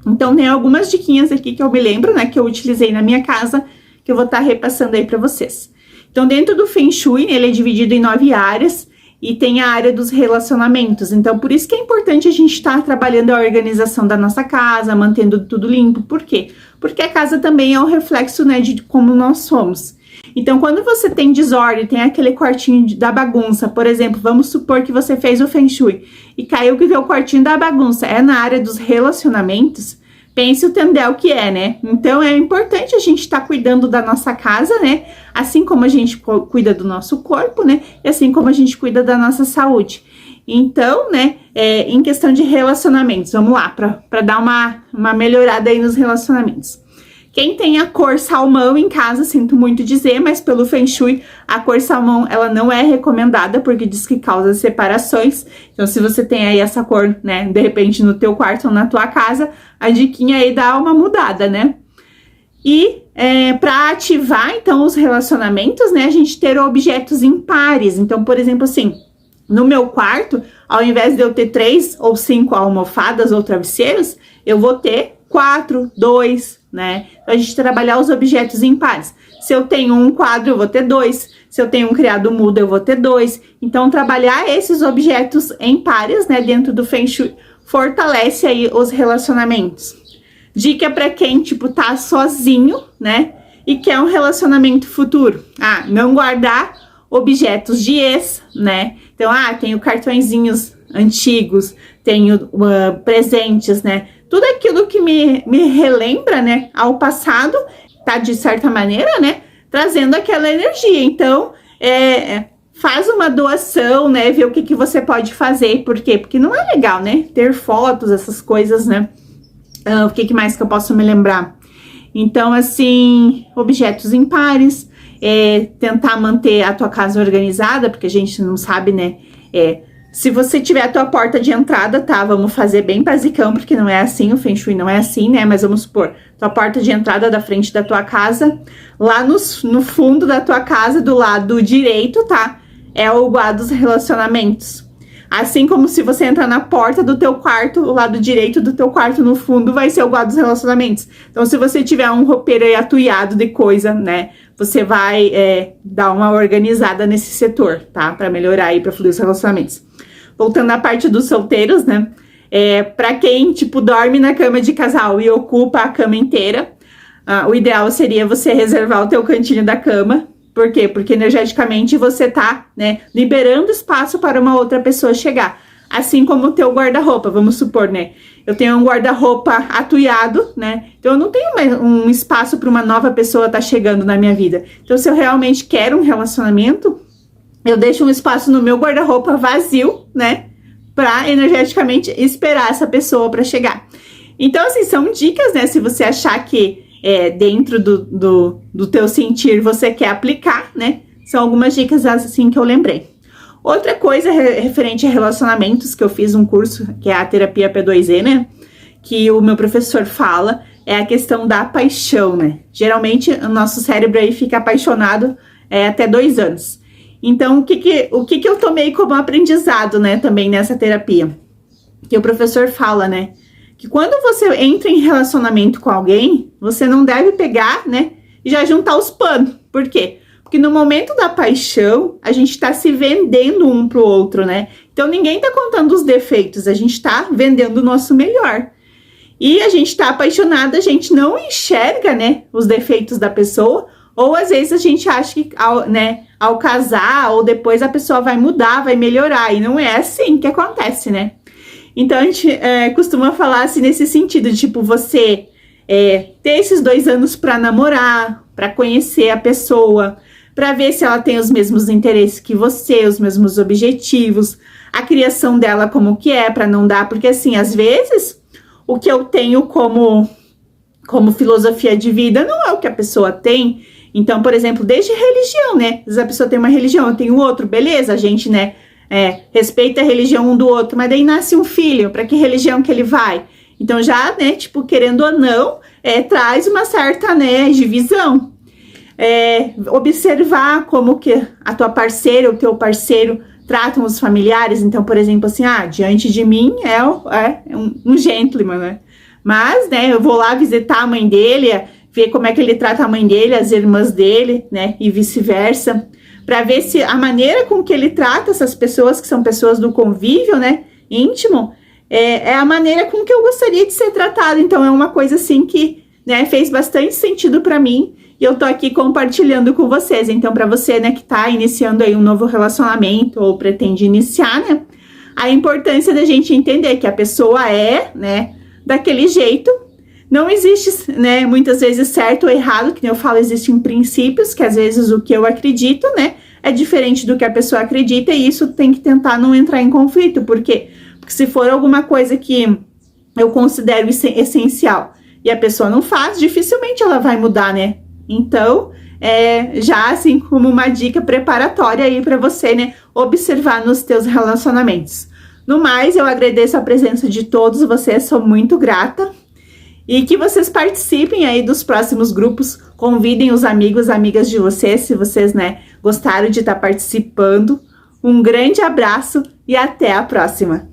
Então, tem algumas diquinhas aqui que eu me lembro, né, que eu utilizei na minha casa, que eu vou estar repassando aí para vocês. Então, dentro do Feng Shui, ele é dividido em 9 áreas e tem a área dos relacionamentos. Então, por isso que é importante a gente estar trabalhando a organização da nossa casa, mantendo tudo limpo. Por quê? Porque a casa também é um reflexo, né, de como nós somos. Então, quando você tem desordem, tem aquele quartinho da bagunça, por exemplo, vamos supor que você fez o Feng Shui e caiu que o quartinho da bagunça é na área dos relacionamentos, pense o tendel que é, né? Então, é importante a gente estar cuidando da nossa casa, né? Assim como a gente cuida do nosso corpo, né? E assim como a gente cuida da nossa saúde. Então, né, em questão de relacionamentos, vamos lá, para dar uma melhorada aí nos relacionamentos. Quem tem a cor salmão em casa, sinto muito dizer, mas pelo Feng Shui, a cor salmão, ela não é recomendada, porque diz que causa separações. Então, se você tem aí essa cor, né, de repente no teu quarto ou na tua casa, a diquinha aí dá uma mudada, né? E para ativar, então, os relacionamentos, né, a gente ter objetos impares. Então, por exemplo, assim, no meu quarto, ao invés de eu ter 3 ou 5 almofadas ou travesseiros, eu vou ter 4, 2, né? Então, a gente trabalhar os objetos impares. Se eu tenho um quadro, eu vou ter 2. Se eu tenho um criado mudo, eu vou ter 2. Então, trabalhar esses objetos em pares, né, dentro do Feng Shui, fortalece aí os relacionamentos. Dica para quem, tipo, tá sozinho, né, e quer um relacionamento futuro. Não guardar objetos de ex, né? Então, tenho cartõezinhos antigos, tenho presentes, né? Tudo aquilo que me relembra, né, ao passado, tá, de certa maneira, né, trazendo aquela energia. Então, faz uma doação, né, vê o que você pode fazer. Por quê? Porque não é legal, né, ter fotos, essas coisas, né. O que mais que eu posso me lembrar? Então, assim, objetos impares, tentar manter a tua casa organizada, porque a gente não sabe, né, se você tiver a tua porta de entrada, tá, vamos fazer bem basicão, porque não é assim, o Feng Shui não é assim, né, mas vamos supor, tua porta de entrada da frente da tua casa, lá no fundo da tua casa, do lado direito, tá, é o guarda dos relacionamentos. Assim como se você entrar na porta do teu quarto, o lado direito do teu quarto no fundo vai ser o guarda dos relacionamentos. Então, se você tiver um roupeiro aí atuiado de coisa, né, você vai dar uma organizada nesse setor, tá? Pra melhorar aí, pra fluir os relacionamentos. Voltando à parte dos solteiros, né? Pra quem, tipo, dorme na cama de casal e ocupa a cama inteira, o ideal seria você reservar o teu cantinho da cama. Por quê? Porque energeticamente você tá, né, liberando espaço para uma outra pessoa chegar. Assim como o teu guarda-roupa, vamos supor, né? Eu tenho um guarda-roupa atuiado, né? Então eu não tenho mais um espaço para uma nova pessoa estar chegando na minha vida. Então se eu realmente quero um relacionamento, eu deixo um espaço no meu guarda-roupa vazio, né? Para energeticamente esperar essa pessoa para chegar. Então, assim, são dicas, né? Se você achar que dentro do teu sentir você quer aplicar, né? São algumas dicas assim que eu lembrei. Outra coisa referente a relacionamentos, que eu fiz um curso, que é a terapia P2E, né? Que o meu professor fala, é a questão da paixão, né? Geralmente, o nosso cérebro aí fica apaixonado até 2 anos. Então, o que eu tomei como aprendizado, né? Também nessa terapia. Que o professor fala, né? Que quando você entra em relacionamento com alguém, você não deve pegar, né, e já juntar os panos. Por quê? Porque no momento da paixão, a gente tá se vendendo um pro outro, né? Então ninguém tá contando os defeitos, a gente tá vendendo o nosso melhor. E a gente tá apaixonado, a gente não enxerga, né, os defeitos da pessoa, ou às vezes a gente acha que, ao casar, ou depois a pessoa vai mudar, vai melhorar, e não é assim que acontece, né? Então, a gente costuma falar assim nesse sentido, de tipo, você ter esses 2 anos para namorar, para conhecer a pessoa, para ver se ela tem os mesmos interesses que você, os mesmos objetivos, a criação dela como que para não dar, porque assim, às vezes, o que eu tenho como filosofia de vida não é o que a pessoa tem. Então, por exemplo, desde religião, né? Às vezes a pessoa tem uma religião, eu tenho outro, beleza, a gente, né? Respeita a religião um do outro, mas daí nasce um filho, para que religião que ele vai? Então já, né, tipo, querendo ou não, traz uma certa, né, divisão. Observar como que a tua parceira, o teu parceiro tratam os familiares. Então, por exemplo, assim, diante de mim é um gentleman, né? Mas, né, eu vou lá visitar a mãe dele, ver como é que ele trata a mãe dele, as irmãs dele, né, e vice-versa, para ver se a maneira com que ele trata essas pessoas, que são pessoas do convívio, né, íntimo, é a maneira com que eu gostaria de ser tratado. Então, é uma coisa, assim, que, né, fez bastante sentido para mim, e eu tô aqui compartilhando com vocês. Então, para você, né, que tá iniciando aí um novo relacionamento, ou pretende iniciar, né, a importância da gente entender que a pessoa né, daquele jeito. Não existe, né, muitas vezes certo ou errado, que nem eu falo, existem princípios, que às vezes o que eu acredito, né, é diferente do que a pessoa acredita, e isso tem que tentar não entrar em conflito. Por quê? Porque se for alguma coisa que eu considero essencial e a pessoa não faz, dificilmente ela vai mudar, né? Então, já assim como uma dica preparatória aí para você, né, observar nos teus relacionamentos. No mais, eu agradeço a presença de todos vocês, sou muito grata. E que vocês participem aí dos próximos grupos, convidem os amigos, amigas de vocês, se vocês, né, gostaram de estar participando. Um grande abraço e até a próxima!